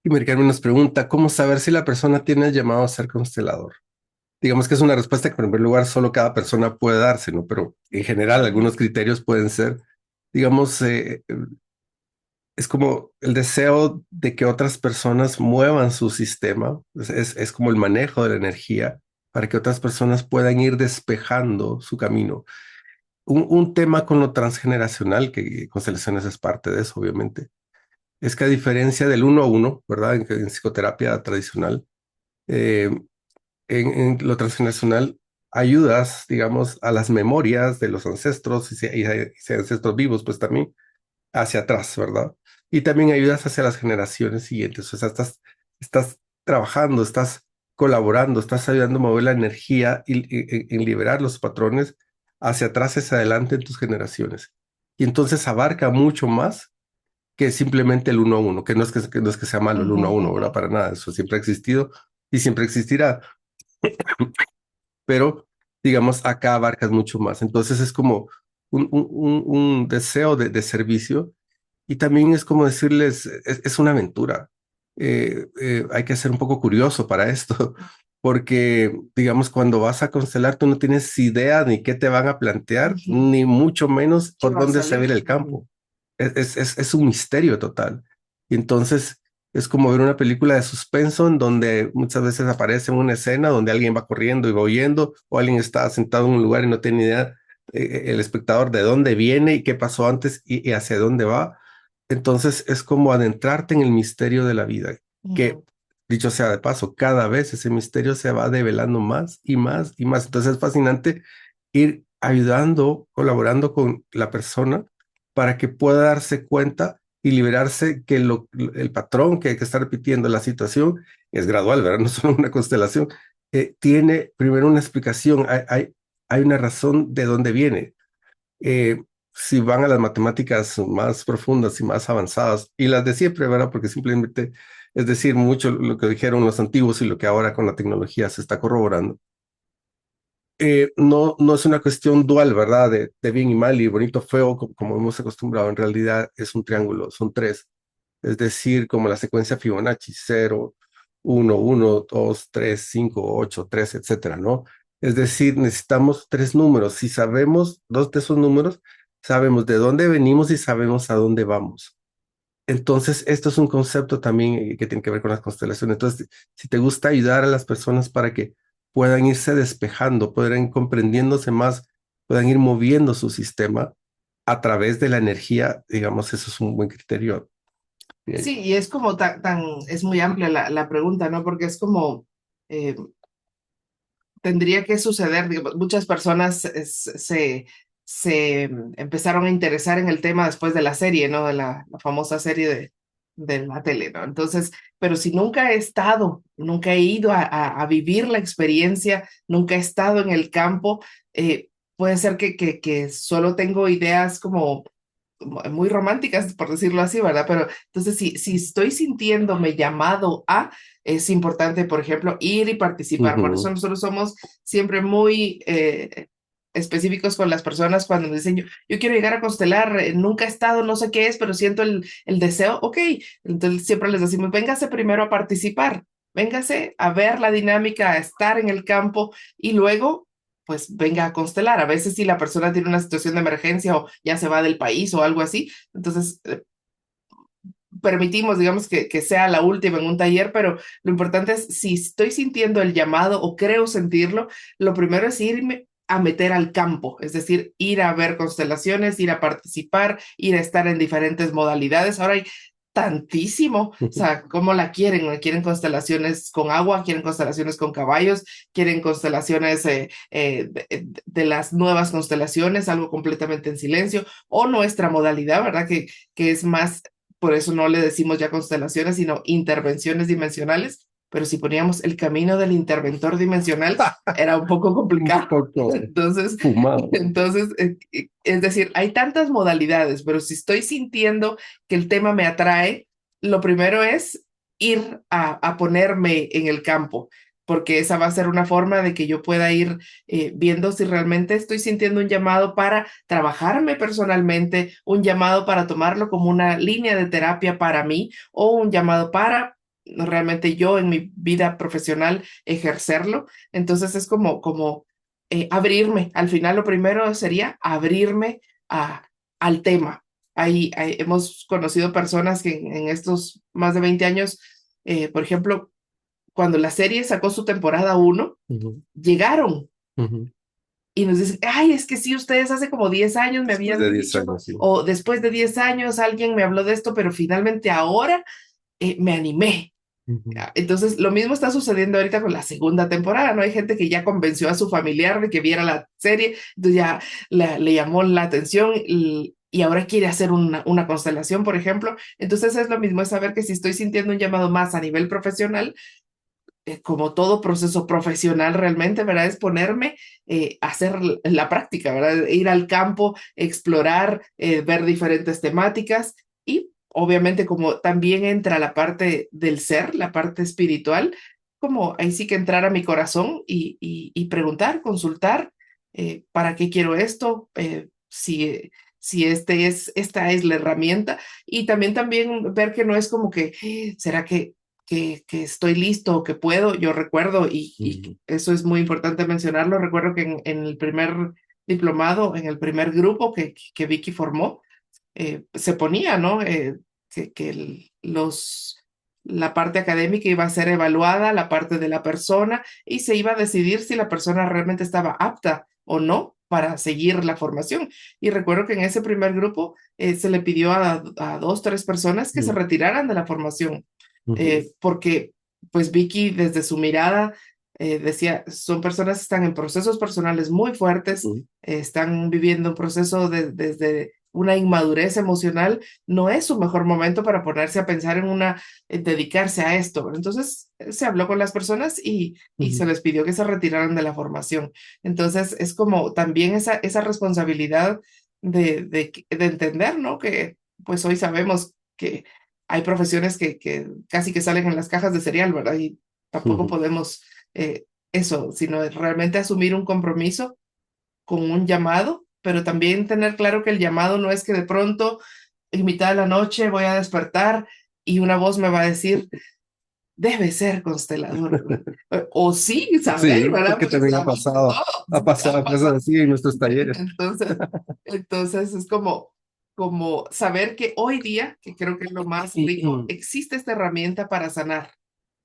Y Mary Carmen nos pregunta, ¿cómo saber si la persona tiene el llamado a ser constelador? Digamos que es una respuesta que, en primer lugar, solo cada persona puede darse, ¿no? Pero en general, algunos criterios pueden ser, digamos, es como el deseo de que otras personas muevan su sistema, es como el manejo de la energía para que otras personas puedan ir despejando su camino. Un tema con lo transgeneracional, que Constelaciones es parte de eso, obviamente, es que a diferencia del uno a uno, ¿verdad? En psicoterapia tradicional, eh, en lo transgeneracional ayudas, digamos, a las memorias de los ancestros y si hay ancestros vivos, pues también hacia atrás, ¿verdad? Y también ayudas hacia las generaciones siguientes. O sea, estás trabajando, estás colaborando, estás ayudando a mover la energía y en liberar los patrones hacia atrás, hacia adelante en tus generaciones. Y entonces abarca mucho más que simplemente el uno a uno, que no es que sea malo el Ujú, uno a uno, ujú, ¿verdad? Para nada, eso siempre ha existido y siempre existirá, pero digamos, acá abarcas mucho más. Entonces es como un deseo de servicio, y también es como decirles, es una aventura. Hay que ser un poco curioso para esto, porque digamos, cuando vas a constelar, tú no tienes idea ni qué te van a plantear, ujú. ni mucho menos ¿Qué por va a dónde se salir? va a ir el Ujú, campo. Es un misterio total. Y entonces es como ver una película de suspenso en donde muchas veces aparece una escena donde alguien va corriendo y va huyendo, o alguien está sentado en un lugar y no tiene idea, el espectador, de dónde viene y qué pasó antes y hacia dónde va. Entonces es como adentrarte en el misterio de la vida, que ujú, dicho sea de paso, cada vez ese misterio se va develando más y más y más. Entonces es fascinante ir ayudando, colaborando con la persona para que pueda darse cuenta y liberarse que el patrón que está repitiendo la situación es gradual, ¿verdad? No solo una constelación. Tiene primero una explicación, hay una razón de dónde viene. eh, si van a las matemáticas más profundas y más avanzadas, y las de siempre, ¿verdad? Porque simplemente es decir mucho lo que dijeron los antiguos y lo que ahora con la tecnología se está corroborando. No es una cuestión dual, ¿verdad? De bien y mal y bonito, feo, como hemos acostumbrado. En realidad es un triángulo, son tres. Es decir, como la secuencia Fibonacci, 0, 1, 1, 2, 3, 5, 8, 3, etcétera, ¿no? Es decir, necesitamos tres números. Si sabemos dos de esos números, sabemos de dónde venimos y sabemos a dónde vamos. Entonces, esto es un concepto también que tiene que ver con las constelaciones. Entonces, si te gusta ayudar a las personas para que puedan irse despejando, puedan ir comprendiéndose más, puedan ir moviendo su sistema a través de la energía, digamos, eso es un buen criterio. Sí, y es como es muy amplia la pregunta, ¿no? Porque es como, tendría que suceder. Digamos, muchas personas se empezaron a interesar en el tema después de la serie, ¿no? De la famosa serie de la tele, ¿no? Entonces, pero si nunca he estado, nunca he ido a vivir la experiencia, nunca he estado en el campo, puede ser que solo tengo ideas como muy románticas, por decirlo así, ¿verdad? Pero entonces, si estoy sintiéndome llamado a, es importante, por ejemplo, ir y participar. Por eso Ujú. nosotros somos siempre muy específicos con las personas cuando nos dicen, yo quiero llegar a constelar, nunca he estado, no sé qué es, pero siento el deseo, ok. Entonces siempre les decimos, véngase primero a participar, véngase a ver la dinámica, a estar en el campo y luego pues venga a constelar. A veces si la persona tiene una situación de emergencia o ya se va del país o algo así, entonces permitimos, digamos, que sea la última en un taller, pero lo importante es si estoy sintiendo el llamado o creo sentirlo, lo primero es irme a meter al campo, es decir, ir a ver constelaciones, ir a participar, ir a estar en diferentes modalidades. Ahora hay tantísimo, o sea, ¿cómo la quieren? ¿Quieren constelaciones con agua? ¿Quieren constelaciones con caballos? ¿Quieren constelaciones de las nuevas constelaciones, algo completamente en silencio? O nuestra modalidad, ¿verdad? Que es más, por eso no le decimos ya constelaciones, sino intervenciones dimensionales, pero si poníamos el camino del interventor dimensional, era un poco Un complicado. poco Entonces, fumado. entonces, es decir, hay tantas modalidades, pero si estoy sintiendo que el tema me atrae, lo primero es ir a ponerme en el campo, porque esa va a ser una forma de que yo pueda ir viendo si realmente estoy sintiendo un llamado para trabajarme personalmente, un llamado para tomarlo como una línea de terapia para mí o un llamado para realmente yo en mi vida profesional ejercerlo. Entonces es como abrirme. Al final lo primero sería abrirme al tema. Hemos conocido personas que en estos más de 20 años, por ejemplo, cuando la serie sacó su temporada uno Ujú, llegaron ujú. y nos dicen, ay, es que sí, ustedes hace como 10 años me Después habían de 10 dicho, años, sí. o después de 10 años alguien me habló de esto, pero finalmente ahora me animé. Ujú, Entonces, lo mismo está sucediendo ahorita con la segunda temporada, ¿no? Hay gente que ya convenció a su familiar de que viera la serie, entonces ya le llamó la atención y ahora quiere hacer una constelación, por ejemplo. Entonces, es lo mismo, es saber que si estoy sintiendo un llamado más a nivel profesional, como todo proceso profesional realmente, ¿verdad? Es ponerme a hacer la práctica, ¿verdad? Ir al campo, explorar, ver diferentes temáticas y obviamente como también entra la parte del ser, la parte espiritual, como ahí sí que entrar a mi corazón y preguntar, consultar, ¿para qué quiero esto? Si esta es la herramienta y también ver que no es como que, ¿será que estoy listo o que puedo? Yo recuerdo, y ujú, eso es muy importante mencionarlo, recuerdo que en el primer diplomado, en el primer grupo que Vicky formó, se ponía, ¿no? La parte académica iba a ser evaluada, la parte de la persona, y se iba a decidir si la persona realmente estaba apta o no para seguir la formación. Y recuerdo que en ese primer grupo se le pidió a dos, tres personas que se ujú, retiraran de la formación, ujú, porque pues Vicky desde su mirada decía, son personas que están en procesos personales muy fuertes, ujú, están viviendo un proceso desde una inmadurez emocional, no es su mejor momento para ponerse a pensar en dedicarse a esto. Entonces se habló con las personas y se ujú, les pidió que se retiraran de la formación. Entonces es como también esa responsabilidad de entender, ¿no? Que pues hoy sabemos que hay profesiones que casi que salen en las cajas de cereal, ¿verdad? Y tampoco ujú. podemos eso, sino realmente asumir un compromiso con un llamado, pero también tener claro que el llamado no es que de pronto en mitad de la noche voy a despertar y una voz me va a decir, debe ser constelador. O sí, saber, Sí, ¿verdad? porque Porque también se ha visto todo. ha Ha pasado cosas pasado. así en nuestros talleres. Entonces, entonces es como saber que hoy día, que creo que es lo más rico, existe esta herramienta para sanar,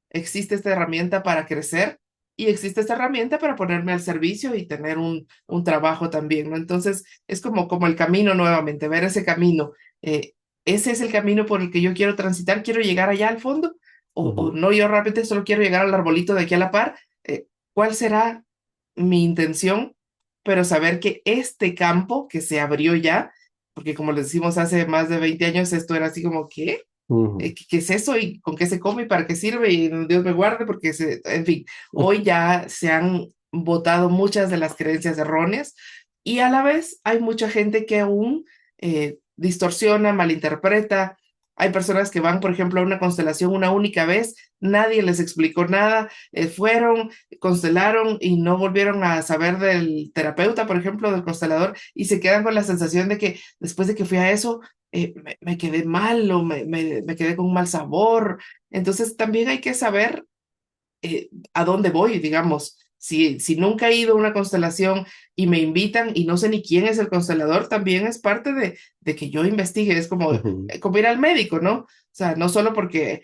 existe esta herramienta para crecer y existe esta herramienta para ponerme al servicio y tener un trabajo también, ¿no? Entonces, es como el camino nuevamente, ver ese camino. Ese es el camino por el que yo quiero transitar, quiero llegar allá al fondo o Ujú, no, yo rápido solo quiero llegar al arbolito de aquí a la par, ¿cuál será mi intención? Pero saber que este campo que se abrió ya, porque como les decimos hace más de 20 años, esto era así como, ¿qué? ujú, ¿Qué es eso? ¿Y con qué se come? ¿Y para qué sirve? Y Dios me guarde, porque, en fin, hoy ya se han botado muchas de las creencias erróneas y a la vez hay mucha gente que aún distorsiona, malinterpreta. Hay personas que van, por ejemplo, a una constelación una única vez, nadie les explicó nada, fueron, constelaron y no volvieron a saber del terapeuta, por ejemplo, del constelador, y se quedan con la sensación de que después de que fui a eso, me quedé mal o me quedé con un mal sabor. Entonces también hay que saber a dónde voy, digamos. Si nunca he ido a una constelación y me invitan y no sé ni quién es el constelador, también es parte de que yo investigue. Es como, ujú. como ir al médico, ¿no? O sea, no solo porque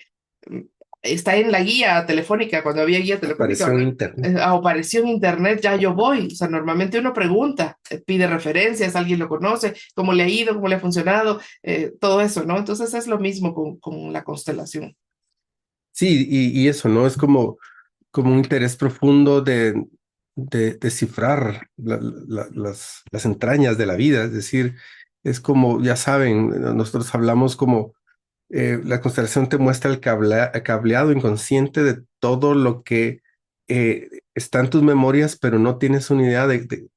mm, está en la guía telefónica, cuando había guía telefónica, Apareció en internet. apareció en internet, ya yo voy. O sea, normalmente uno pregunta, pide referencias, alguien lo conoce, cómo le ha ido, cómo le ha funcionado, todo eso, ¿no? Entonces es lo mismo con la constelación. Sí, y eso, ¿no? Es como un interés profundo de descifrar las entrañas de la vida. Es decir, es como, ya saben, nosotros hablamos como la constelación te muestra el cableado inconsciente de todo lo que está en tus memorias, pero no tienes una idea de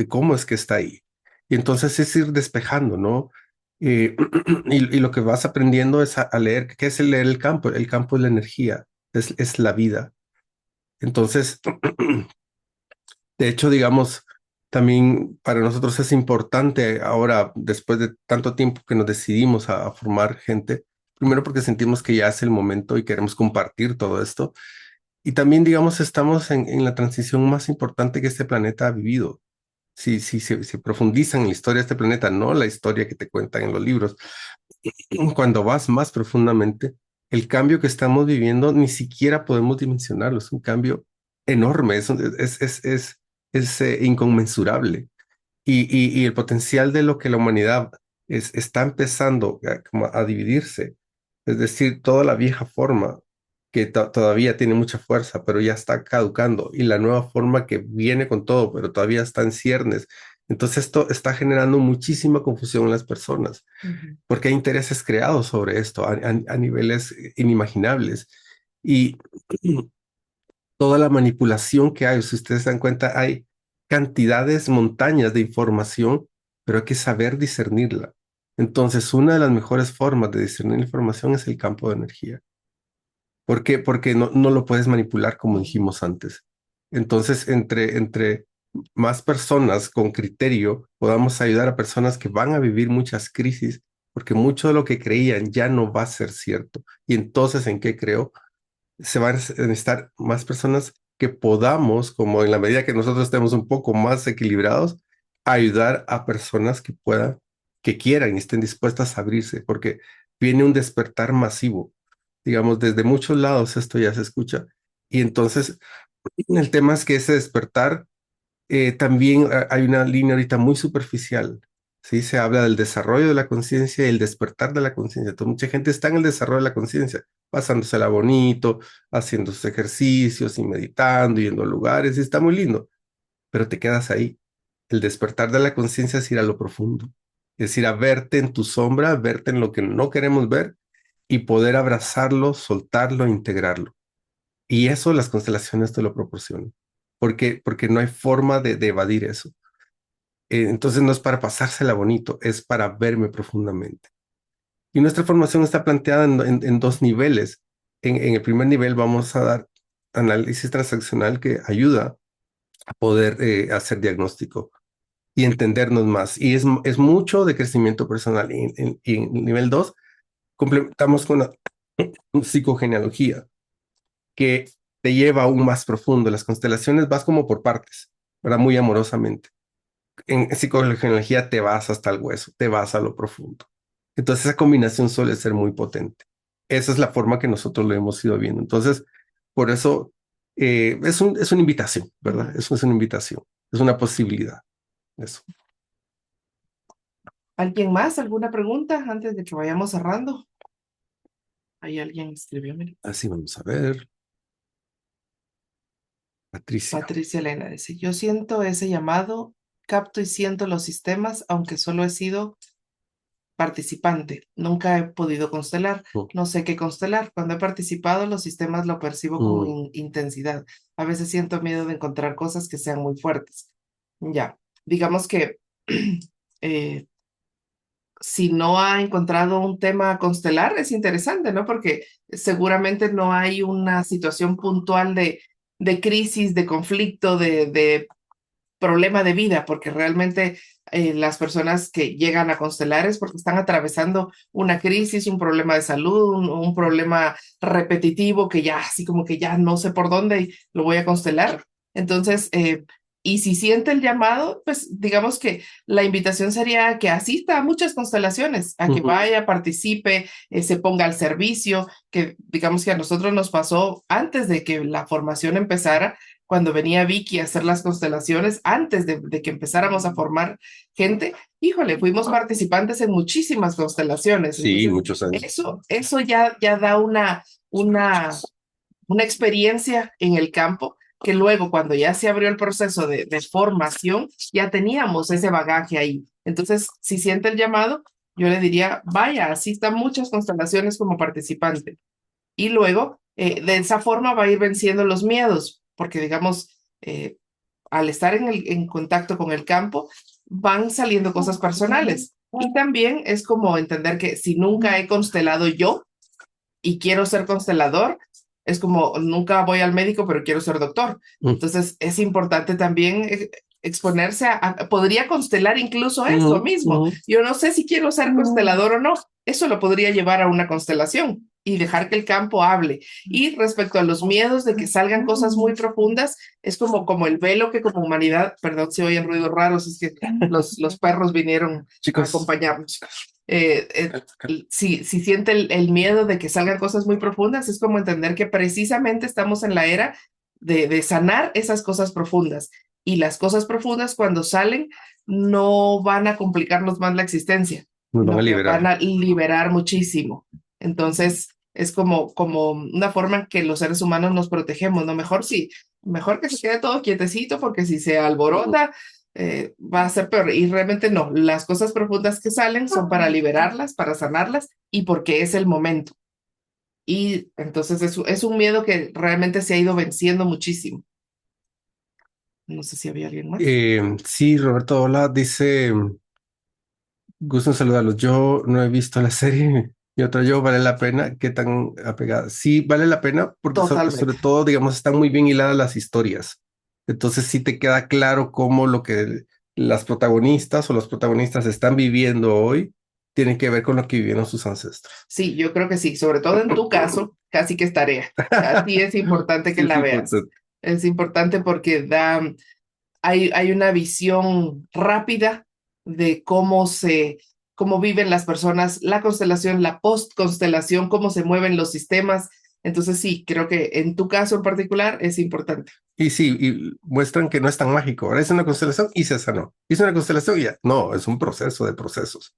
cómo es que está ahí. Y entonces es ir despejando, ¿no? Y lo que vas aprendiendo es a leer. ¿Qué es el leer el campo? El campo es la energía, es la vida. Entonces, de hecho, digamos, también para nosotros es importante ahora, después de tanto tiempo que nos decidimos a formar gente, primero porque sentimos que ya es el momento y queremos compartir todo esto. Y también, digamos, estamos en la transición más importante que este planeta ha vivido. Si se profundizan en la historia de este planeta, no la historia que te cuentan en los libros, cuando vas más profundamente, el cambio que estamos viviendo ni siquiera podemos dimensionarlo. Es un cambio enorme, es inconmensurable. Y el potencial de lo que la humanidad está empezando como a dividirse, es decir, toda la vieja forma que todavía tiene mucha fuerza, pero ya está caducando, y la nueva forma que viene con todo, pero todavía está en ciernes. Entonces esto está generando muchísima confusión en las personas Ujú. porque hay intereses creados sobre esto a niveles inimaginables. Y toda la manipulación que hay, si ustedes se dan cuenta, hay cantidades, montañas de información, pero hay que saber discernirla. Entonces, una de las mejores formas de discernir la información es el campo de energía. ¿Por qué? Porque no lo puedes manipular como dijimos antes. Entonces, entre más personas con criterio podamos ayudar a personas que van a vivir muchas crisis, porque mucho de lo que creían ya no va a ser cierto. Y entonces, ¿en qué creo? Se van a necesitar más personas que podamos, como en la medida que nosotros estemos un poco más equilibrados, ayudar a personas que puedan, que quieran y estén dispuestas a abrirse, porque viene un despertar masivo. Digamos, desde muchos lados esto ya se escucha. Y entonces, el tema es que ese despertar también hay una línea ahorita muy superficial. Sí, se habla del desarrollo de la conciencia y el despertar de la conciencia. Entonces, mucha gente está en el desarrollo de la conciencia, pasándosela bonito, haciendo sus ejercicios y meditando, yendo a lugares, y está muy lindo, pero te quedas ahí. El despertar de la conciencia es ir a lo profundo, es ir a verte en tu sombra, verte en lo que no queremos ver y poder abrazarlo, soltarlo, integrarlo. Y eso las constelaciones te lo proporcionan, porque no hay forma de evadir eso. Entonces no es para pasársela bonito, es para verme profundamente. Y nuestra formación está planteada en dos niveles. En el primer nivel vamos a dar análisis transaccional que ayuda a poder hacer diagnóstico y entendernos más. Y es mucho de crecimiento personal. Y en el nivel 2 complementamos con la psicogenealogía que te lleva aún más profundo. Las constelaciones vas como por partes, ¿verdad? Muy amorosamente. En psicología te vas hasta el hueso, te vas a lo profundo. Entonces esa combinación suele ser muy potente. Esa es la forma que nosotros lo hemos ido viendo. Entonces, por eso es una invitación, ¿verdad? Ujú. Eso es una invitación, es una posibilidad. Eso. ¿Alguien más? ¿Alguna pregunta antes de que vayamos cerrando? Ahí alguien escribió, mira. Así vamos a ver. Patricia. Patricia Elena dice, yo siento ese llamado, capto y siento los sistemas, aunque solo he sido participante. Nunca he podido constelar. Mm, No sé qué constelar. Cuando he participado, los sistemas lo percibo como mm, intensidad. A veces siento miedo de encontrar cosas que sean muy fuertes. Ya, digamos que eh, si no ha encontrado un tema a constelar, es interesante, ¿no? Porque seguramente no hay una situación puntual de crisis, de conflicto, de problema de vida, porque realmente las personas que llegan a constelar es porque están atravesando una crisis, un problema de salud, un problema repetitivo que ya así como que ya no sé por dónde y lo voy a constelar. Entonces, y si siente el llamado, pues digamos que la invitación sería que asista a muchas constelaciones, a que ujú. vaya, participe, se ponga al servicio, que digamos que a nosotros nos pasó antes de que la formación empezara cuando venía Vicky a hacer las constelaciones, antes de que empezáramos a formar gente, híjole, fuimos participantes en muchísimas constelaciones. Sí, Entonces, muchos años. eso ya da una, una experiencia en el campo que luego cuando ya se abrió el proceso de formación, ya teníamos ese bagaje ahí. Entonces, si siente el llamado, yo le diría, vaya, asista a muchas constelaciones como participante y luego de esa forma va a ir venciendo los miedos, porque digamos, al estar en contacto con el campo, van saliendo cosas personales. Y también es como entender que si nunca he constelado yo y quiero ser constelador, es como nunca voy al médico, pero quiero ser doctor. Mm, Entonces es importante también exponerse podría constelar incluso eso ujú, mismo. ujú. Yo no sé si quiero ser constelador o no. Eso lo podría llevar a una constelación y dejar que el campo hable. Y respecto a los miedos de que salgan cosas muy profundas, es como el velo que como humanidad, perdón si oyen ruidos raros, es que los perros vinieron a Chicos, acompañarnos. Si siente el miedo de que salgan cosas muy profundas, es como entender que precisamente estamos en la era de sanar esas cosas profundas. Y las cosas profundas cuando salen no van a complicarnos más la existencia, nos van a sino que van liberar. a liberar muchísimo. Entonces, es como una forma en que los seres humanos nos protegemos, ¿no? Mejor sí, mejor que se quede todo quietecito, porque si se alborota, va a ser peor. Y realmente no, las cosas profundas que salen son para liberarlas, para sanarlas y porque es el momento. Y entonces es un miedo que realmente se ha ido venciendo muchísimo. No sé si había alguien más. Sí, Roberto, hola, dice, gusto en saludarlos. Yo no he visto la serie y otra yo, ¿vale la pena? ¿Qué tan apegada? Sí, vale la pena porque sobre Totalmente. todo, digamos, están muy bien hiladas las historias. Entonces sí te queda claro cómo lo que las protagonistas o los protagonistas están viviendo hoy tiene que ver con lo que vivieron sus ancestros. Sí, yo creo que sí, sobre todo en tu caso, casi que es tarea. Así es importante que Sí, es la veas. importante. Es importante porque hay una visión rápida de cómo viven las personas, la constelación, la post-constelación, cómo se mueven los sistemas. Entonces sí, creo que en tu caso en particular es importante. Y sí, y muestran que no es tan mágico. Ahora es una constelación y se sanó. Hizo una constelación y ya. No, es un proceso de procesos.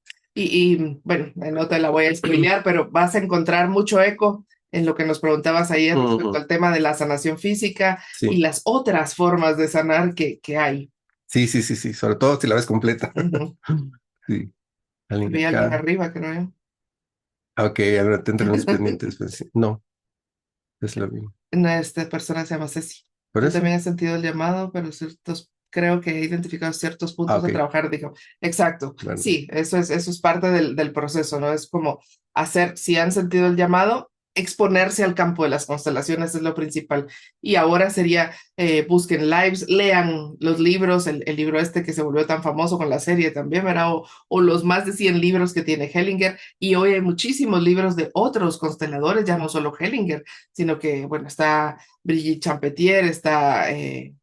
Bueno, no te la voy a spoilear, pero vas a encontrar mucho eco en lo que nos preguntabas ayer respecto Ujú. al tema de la sanación física y Sí, las otras formas de sanar que hay. sí, sí, sí, sí. Sobre todo si la ves completa. Ujú. Sí, alguien Había alguien acá. arriba, creo. Ah, ok, ahora te entran los pendientes. Pues, sí. No, es lo mismo. Esta persona se llama Ceci. ¿Por Yo eso? también he sentido el llamado, pero creo que he identificado ciertos Ah, puntos a ok. trabajar. Digo, exacto. Bueno. Sí, eso es parte del proceso, ¿no? Es como hacer, si han sentido el llamado, exponerse al campo de las constelaciones es lo principal. Y ahora sería, busquen lives, lean los libros, el libro este que se volvió tan famoso con la serie también, ¿verdad? O los más de 100 libros que tiene Hellinger. Y hoy hay muchísimos libros de otros consteladores, ya no solo Hellinger, sino que, bueno, está Brigitte Champetier, está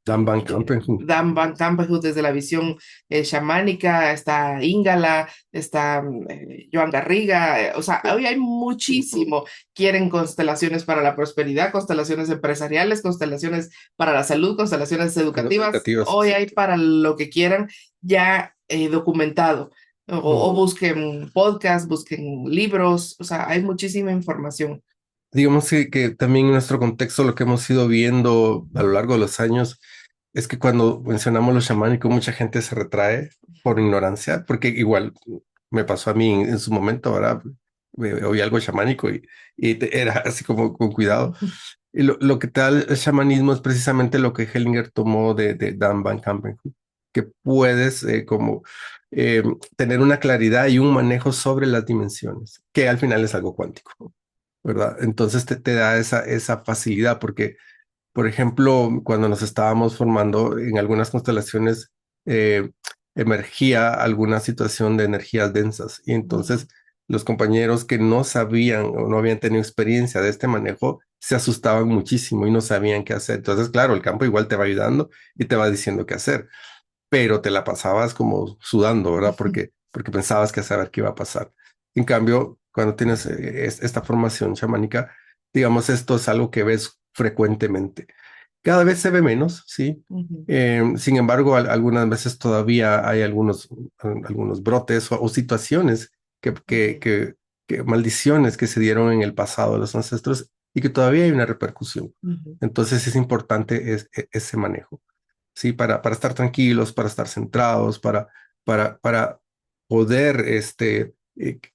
Dan Van Kampen. Dan Van Campenhut desde la visión chamánica, está Ingala, está Joan Garriga, o sea, hoy hay muchísimo. Quieren constelaciones para la prosperidad, constelaciones empresariales, constelaciones para la salud, constelaciones educativas, Educativos. hoy hay para lo que quieran ya documentado. O Ujú. busquen podcast, busquen libros, o sea, hay muchísima información. digamos que también en nuestro contexto lo que hemos ido viendo a lo largo de los años es que cuando mencionamos lo chamánico, mucha gente se retrae por ignorancia, porque igual me pasó a mí en su momento, ahora oí algo chamánico era así como con cuidado. Y lo que tal el chamanismo es precisamente lo que Hellinger tomó de Dan Van Kampen, que puedes como eh, tener una claridad y un manejo sobre las dimensiones, que al final es algo cuántico, ¿verdad? Entonces te da esa facilidad porque, por ejemplo, cuando nos estábamos formando en algunas constelaciones, eh, emergía alguna situación de energías densas y Ujú, entonces los compañeros que no sabían o no habían tenido experiencia de este manejo se asustaban muchísimo y no sabían qué hacer. Entonces, claro, el campo igual te va ayudando y te va diciendo qué hacer, pero te la pasabas como sudando, ¿verdad? ujú, Porque pensabas que saber qué iba a pasar. En cambio, cuando tienes esta formación chamánica, digamos, esto es algo que ves frecuentemente. Cada vez se ve menos, sí. ujú, Sin embargo, algunas veces todavía hay algunos brotes o situaciones que, que, ujú, que, que maldiciones que se dieron en el pasado de los ancestros y que todavía hay una repercusión. ujú, Entonces es importante ese manejo. ¿Sí? Para estar tranquilos, para estar centrados, para poder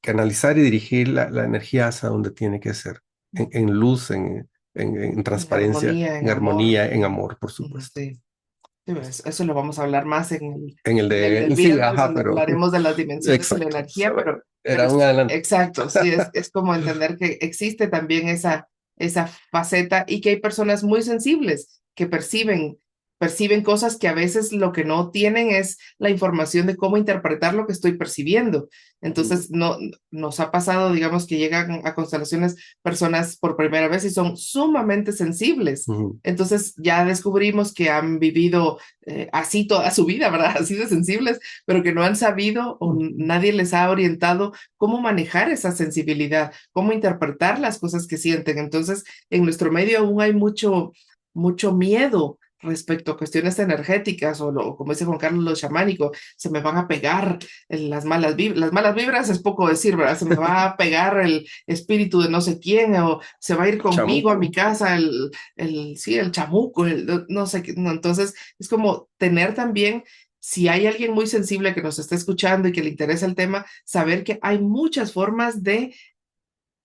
canalizar y dirigir la energía hacia donde tiene que ser, en luz, en en transparencia, armonía, en en amor. armonía, en amor, por Ujú, supuesto. sí. Sí, pues, eso lo vamos a hablar más En el en el del sí, viernes, ajá, donde pero hablaremos de las dimensiones y la exacto. energía, pero Era un adelanto. exacto, sí, es como entender que existe también esa faceta y que hay personas muy sensibles que perciben cosas que a veces lo que no tienen es la información de cómo interpretar lo que estoy percibiendo. Ujú, Entonces, no, nos ha pasado, digamos, que llegan a constelaciones personas por primera vez y son sumamente sensibles. ujú, Entonces ya descubrimos que han vivido así toda su vida, ¿verdad? Así de sensibles, pero que no han sabido o ujú. nadie les ha orientado cómo manejar esa sensibilidad, cómo interpretar las cosas que sienten. Entonces, en nuestro medio aún hay mucho miedo respecto a cuestiones energéticas o como dice Juan Carlos, lo chamánico, se me van a pegar las malas vibras. Las malas vibras es poco decir, ¿verdad? Se me va a pegar el espíritu de no sé quién o se va a ir conmigo a mi Chamuco. casa sí, el chamuco, no sé qué. No, entonces, es como tener también, si hay alguien muy sensible que nos está escuchando y que le interesa el tema, saber que hay muchas formas de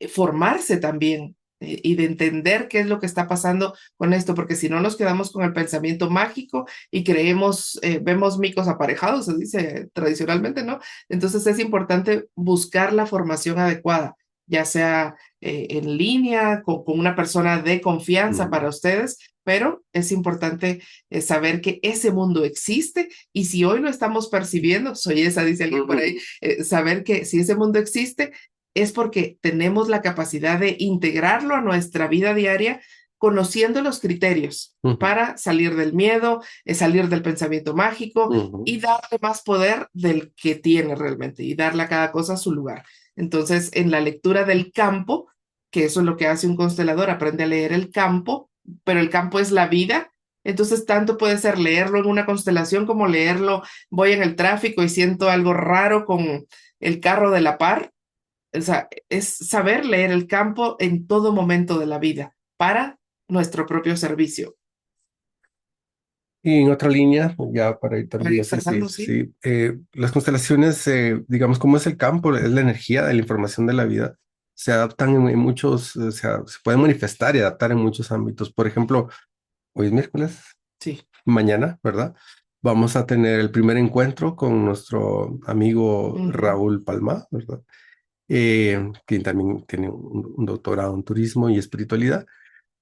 formarse también y de entender qué es lo que está pasando con esto, porque si no nos quedamos con el pensamiento mágico y creemos, vemos micos aparejados, se dice tradicionalmente, ¿no? Entonces es importante buscar la formación adecuada, ya sea en línea, con una persona de confianza Ujú, para ustedes, pero es importante saber que ese mundo existe y si hoy lo estamos percibiendo, soy esa, dice alguien por ahí, saber que si ese mundo existe, es porque tenemos la capacidad de integrarlo a nuestra vida diaria, conociendo los criterios ujú, para salir del miedo, salir del pensamiento mágico ujú. y darle más poder del que tiene realmente y darle a cada cosa su lugar. Entonces, en la lectura del campo, que eso es lo que hace un constelador, aprende a leer el campo, pero el campo es la vida. Entonces, tanto puede ser leerlo en una constelación como leerlo, voy en el tráfico y siento algo raro con el carro de la par, o sea, es saber leer el campo en todo momento de la vida para nuestro propio servicio. Y en otra línea, ya para ir Para también, ir sí, sí, cerrando, sí. sí, las constelaciones, digamos, como es el campo, es la energía de la información de la vida, se adaptan en muchos, o sea, se pueden manifestar y adaptar en muchos ámbitos. Por ejemplo, hoy es miércoles, Sí. mañana, ¿verdad? Vamos a tener el primer encuentro con nuestro amigo Ujú, Raúl Palma, ¿verdad? Quien también tiene un doctorado en turismo y espiritualidad.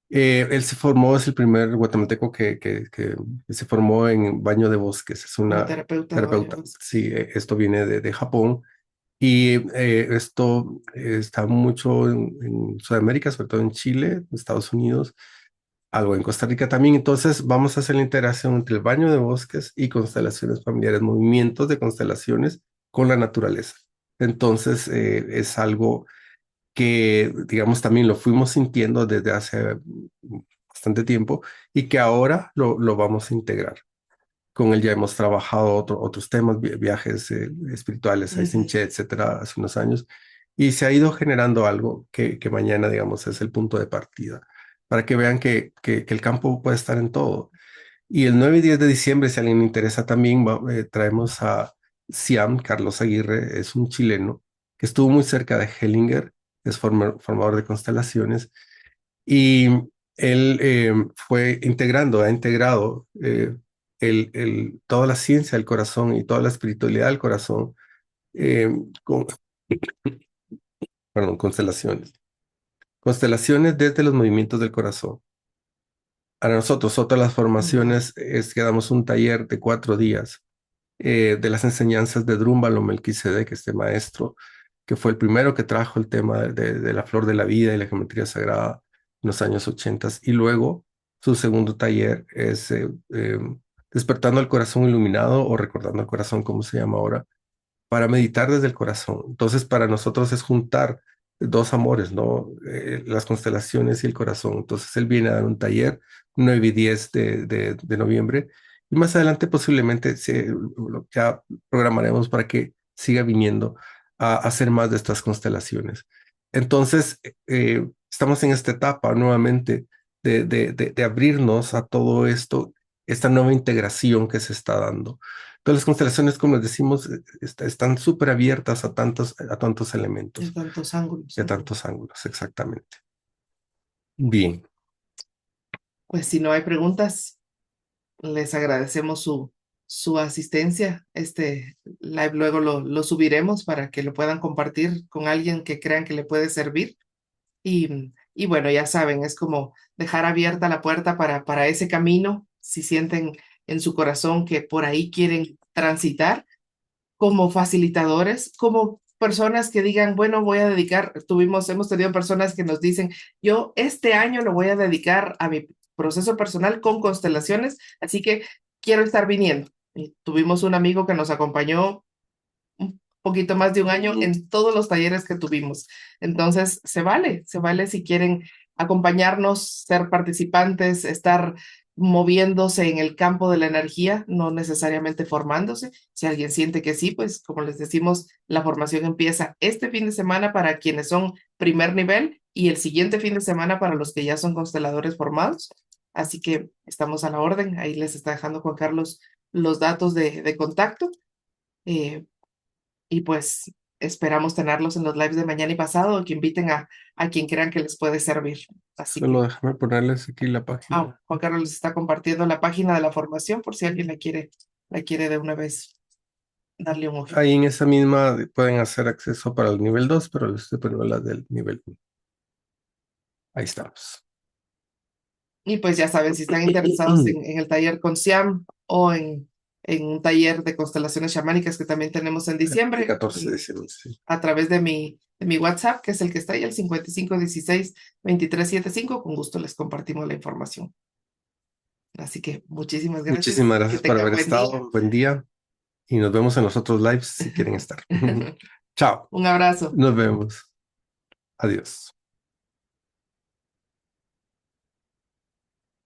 Él se formó, es el primer guatemalteco que se formó en Baño de Bosques, es como una terapeuta de terapeuta. baños. Sí, esto viene de Japón y esto está mucho en Sudamérica, sobre todo en Chile, Estados Unidos, algo en Costa Rica también. Entonces vamos a hacer la integración entre el Baño de Bosques y constelaciones familiares, movimientos de constelaciones con la naturaleza. Entonces es algo que, digamos, también lo fuimos sintiendo desde hace bastante tiempo y que ahora lo vamos a integrar. Con él ya hemos trabajado otros temas, viajes espirituales a Ujú, Sinché, etcétera, hace unos años. Y se ha ido generando algo que mañana, digamos, es el punto de partida, para que vean que el campo puede estar en todo. Y el 9 y 10 de diciembre, si a alguien le interesa también, traemos a Siam, Carlos Aguirre, es un chileno que estuvo muy cerca de Hellinger, es formador de constelaciones, y él ha integrado toda la ciencia del corazón y toda la espiritualidad del corazón eh, con, perdón, constelaciones. Constelaciones desde los movimientos del corazón. Para nosotros, otras las Ujú. formaciones es que damos un taller de 4 días de las enseñanzas de Drúmbalo Melquisedec, este maestro, que fue el primero que trajo el tema de la flor de la vida y la geometría sagrada en los años 80. Y luego su segundo taller es Despertando el Corazón Iluminado o Recordando el Corazón, como se llama ahora, para meditar desde el corazón. Entonces, para nosotros es juntar dos amores, ¿no? Las constelaciones y el corazón. Entonces, él viene a dar un taller 9 y 10 de noviembre y más adelante posiblemente ya programaremos para que siga viniendo a hacer más de estas constelaciones. Entonces, estamos en esta etapa nuevamente de abrirnos a todo esto, esta nueva integración que se está dando. Todas las constelaciones, como les decimos, están súper abiertas a tantos De elementos tantos ángulos. y a Ujú. tantos ángulos, exactamente. Bien, Pues si no hay preguntas, les agradecemos su asistencia. Este live luego lo subiremos para que lo puedan compartir con alguien que crean que le puede servir. Y bueno, ya saben, es como dejar abierta la puerta para ese camino, si sienten en su corazón que por ahí quieren transitar como facilitadores, como personas que digan, bueno, voy a dedicar, hemos tenido personas que nos dicen, yo este año lo voy a dedicar a mi proceso personal con constelaciones, así que quiero estar viniendo. Y tuvimos un amigo que nos acompañó un poquito más de un año en todos los talleres que tuvimos. Entonces, se vale si quieren acompañarnos, ser participantes, estar moviéndose en el campo de la energía, no necesariamente formándose. Si alguien siente que sí, pues como les decimos, la formación empieza este fin de semana para quienes son primer nivel y el siguiente fin de semana para los que ya son consteladores formados. Así que estamos a la orden. Ahí les está dejando Juan Carlos los datos de contacto. Eh, y pues esperamos tenerlos en los lives de mañana y pasado, que inviten a quien crean que les puede servir. Así solo que déjame ponerles aquí la página. Juan Carlos les está compartiendo la página de la formación por si alguien la quiere de una vez darle un ojo. Ahí en esa misma pueden hacer acceso para el nivel 2, pero les estoy poniendo la del nivel 1. Ahí estamos. Y pues ya saben, si están interesados en el taller con Siam o en un taller de constelaciones chamánicas que también tenemos en El diciembre, 14 de diciembre, sí. a través de mi WhatsApp, que es el que está ahí, el 5516-2375, con gusto les compartimos la información. Así que muchísimas Muchísimas gracias. Que gracias por tengan haber buen día. estado. Buen día y nos vemos en los otros lives si quieren estar. Chao. Un abrazo. Nos vemos. Adiós.